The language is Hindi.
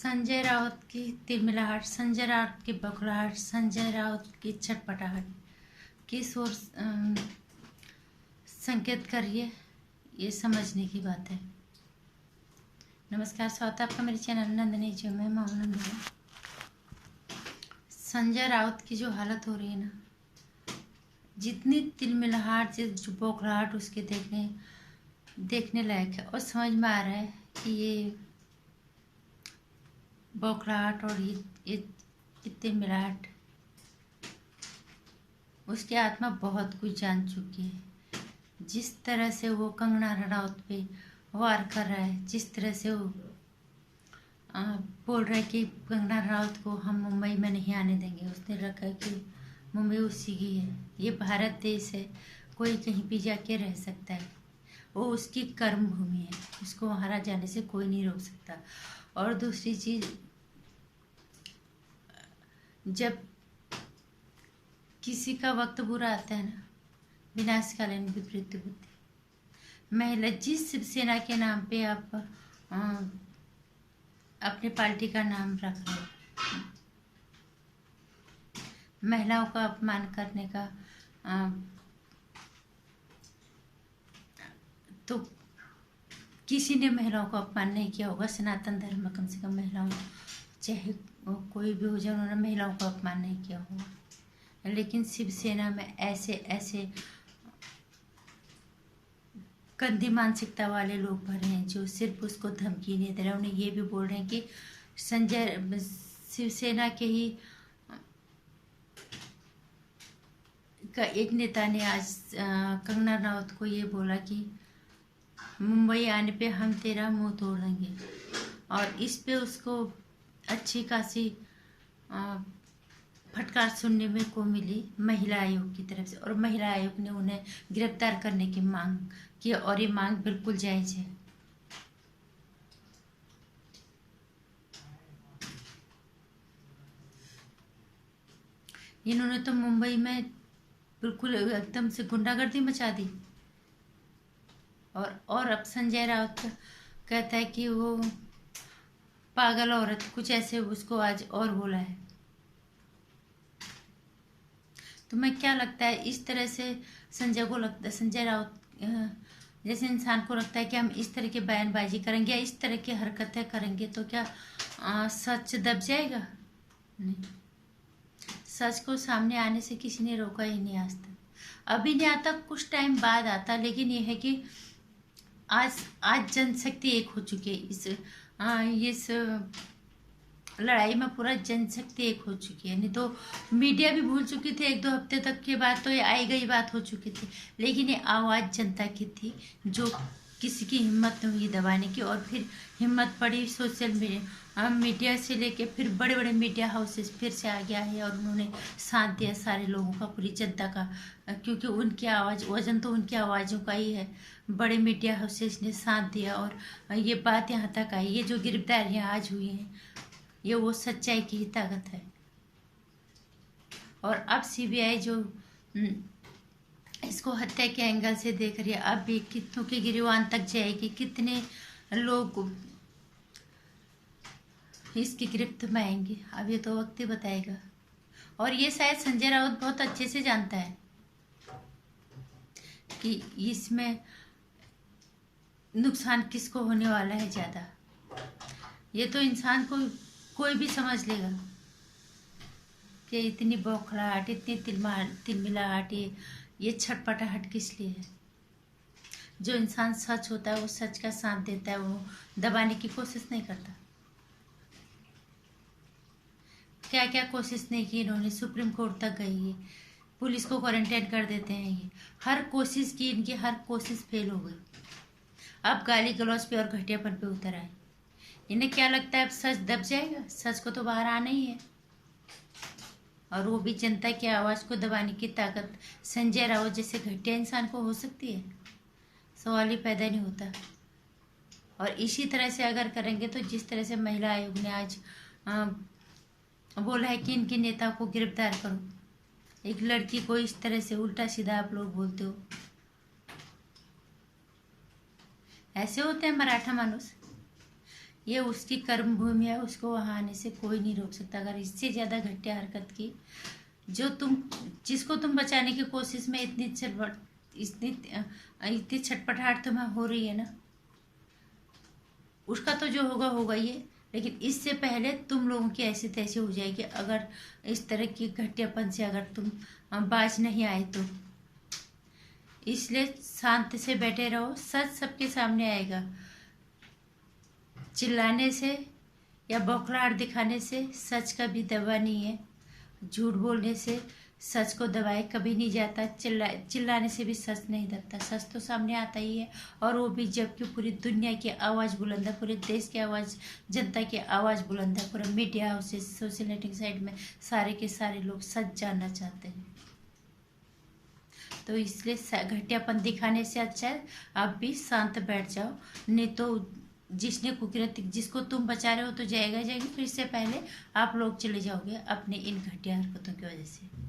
संजय राउत की तिलमिलाहट, संजय राउत की बौखलाहट, संजय राउत की छटपटाहट किस ओर संकेत कर रही है, ये समझने की बात है। नमस्कार, स्वागत है आपका मेरे चैनल नंदिनी जो मैं नंदिनी। संजय राउत की जो हालत हो रही है ना, जितनी तिलमिलाहट, जो बौखलाहट उसके देखने लायक है। और समझ में आ रहा है कि ये बौखलाहट और ये तिलमिलाहट, उसकी आत्मा बहुत कुछ जान चुकी है। जिस तरह से वो कंगना रनौत पे वार कर रहा है, जिस तरह से वो बोल रहा है कि कंगना रनौत को हम मुंबई में नहीं आने देंगे। उसने रखा है कि मुंबई उसी की है, ये भारत देश है, कोई कहीं भी जाके रह सकता है, वो उसकी कर्म भूमि है, उसको वहाँ जाने से कोई नहीं रोक सकता। और दूसरी चीज़, जब किसी का वक्त बुरा आता है ना, विनाशकालीन विपरीत बुद्धि। महिला, जिस शिवसेना के नाम पे आप अपनी पार्टी का नाम रख रहे हो, महिलाओं का अपमान करने का, तो किसी ने महिलाओं को अपमान नहीं किया होगा। सनातन धर्म में कम से कम महिलाओं, चाहे कोई भी हो जाए, उन्होंने महिलाओं का अपमान नहीं किया होगा। लेकिन शिवसेना में ऐसे ऐसे गंदी मानसिकता वाले लोग भरे हैं जो सिर्फ उसको धमकी नहीं दे रहे, उन्हें ये भी बोल रहे हैं कि संजय, शिवसेना के ही का एक नेता ने आज कंगना रनौत को ये बोला कि मुंबई आने पे हम तेरा मुंह तोड़ देंगे। और इस पे उसको अच्छी खासी फटकार सुनने में को मिली महिला आयोग की तरफ से, और महिला आयोग ने उन्हें गिरफ्तार करने की मांग की, और ये मांग बिल्कुल जायज है। इन्होंने तो मुंबई में बिल्कुल एकदम से गुंडागर्दी मचा दी। और अब संजय राउत कहता है कि वो पागल औरत, कुछ ऐसे उसको आज और बोला है। तुम्हें क्या लगता है, इस तरह से संजय को लगता है, संजय राउत जैसे इंसान को लगता है कि हम इस तरह की बयानबाजी करेंगे या इस तरह की हरकतें करेंगे तो क्या सच दब जाएगा? नहीं, सच को सामने आने से किसी ने रोका ही नहीं आज तक। अभी नहीं आता, कुछ टाइम बाद आता, लेकिन ये है कि आज जनशक्ति एक हो चुकी है। इस लड़ाई में पूरा जनशक्ति एक हो चुकी है। नहीं तो मीडिया भी भूल चुकी थी, एक दो हफ्ते तक के बाद तो ये आई गई बात हो चुकी थी, लेकिन ये आवाज़ जनता की थी, जो किसी की हिम्मत नहीं हुई दबाने की। और फिर हिम्मत पड़ी सोशल मीडिया से लेके फिर बड़े बड़े मीडिया हाउसेस फिर से आ गया है, और उन्होंने साथ दिया सारे लोगों का, पूरी जनता का, क्योंकि उनकी आवाज़, वजन तो उनकी आवाज़ों का ही है। बड़े मीडिया हाउसेस ने साथ दिया और ये बात यहाँ तक आई। ये जो गिरफ्तारियाँ आज हुई हैं, ये वो सच्चाई की ही ताकत है। और अब सीबीआई जो इसको हत्या के एंगल से देख रही है, अब भी कितनों की गिरफ्तारी तक जाएगी, कितने लोग इसकी गिरफ्त में आएंगे, अब ये तो वक्त ही बताएगा। और ये शायद संजय राउत बहुत अच्छे से जानता है कि इसमें नुकसान किसको होने वाला है ज़्यादा। ये तो इंसान को कोई भी समझ लेगा कि इतनी बौखलाहट, इतनी तिलमिलाहट, ये छटपटाहट किस लिए है। जो इंसान सच होता है वो सच का साथ देता है, वो दबाने की कोशिश नहीं करता। क्या क्या कोशिश नहीं की इन्होंने, सुप्रीम कोर्ट तक गई है, पुलिस को क्वारंटाइन कर देते हैं, ये हर कोशिश की, इनकी हर कोशिश फेल हो गई। अब गाली गलौज पे और घटियापन पे उतर आए। इन्हें क्या लगता है अब सच दब जाएगा? सच को तो बाहर आना ही है, और वो भी जनता की आवाज़ को दबाने की ताकत संजय राउत जैसे घटिया इंसान को हो सकती है? सवाल ही पैदा नहीं होता। और इसी तरह से अगर करेंगे तो जिस तरह से महिला आयोग ने आज बोला है कि इनके नेता को गिरफ्तार करो, एक लड़की को इस तरह से उल्टा सीधा आप लोग बोलते हो। ऐसे होते हैं मराठा मानुस, ये उसकी कर्म भूमि है, उसको वहाँ आने से कोई नहीं रोक सकता। अगर इससे ज़्यादा घटिया हरकत की, जिसको तुम बचाने की कोशिश में इतनी छटपटाहट तुम्हें हो रही है ना, उसका तो जो होगा होगा ही है। लेकिन इससे पहले तुम लोगों की ऐसी तैसी हो जाएगी अगर इस तरह की घटियापन से अगर तुम बाज नहीं आए तो। इसलिए शांति से बैठे रहो, सच सबके सामने आएगा। चिल्लाने से या बौखलाहट दिखाने से सच का भी दबा नहीं है। झूठ बोलने से सच को दबाए कभी नहीं जाता। चिल्लाने से भी सच नहीं दबता। सच तो सामने आता ही है, और वो भी जबकि पूरी दुनिया की आवाज़ बुलंद है, पूरे देश की आवाज़, जनता की आवाज़ बुलंद है। पूरा media houses, social networking site में सारे के सारे लोग सच जानना चाहते हैं। तो इसलिए घटियापन दिखाने से अच्छा है आप भी शांत बैठ जाओ। नहीं तो जिसको तुम बचा रहे हो तो जाएगा, फिर इससे पहले आप लोग चले जाओगे अपने इन घटिया हरकतों की वजह से।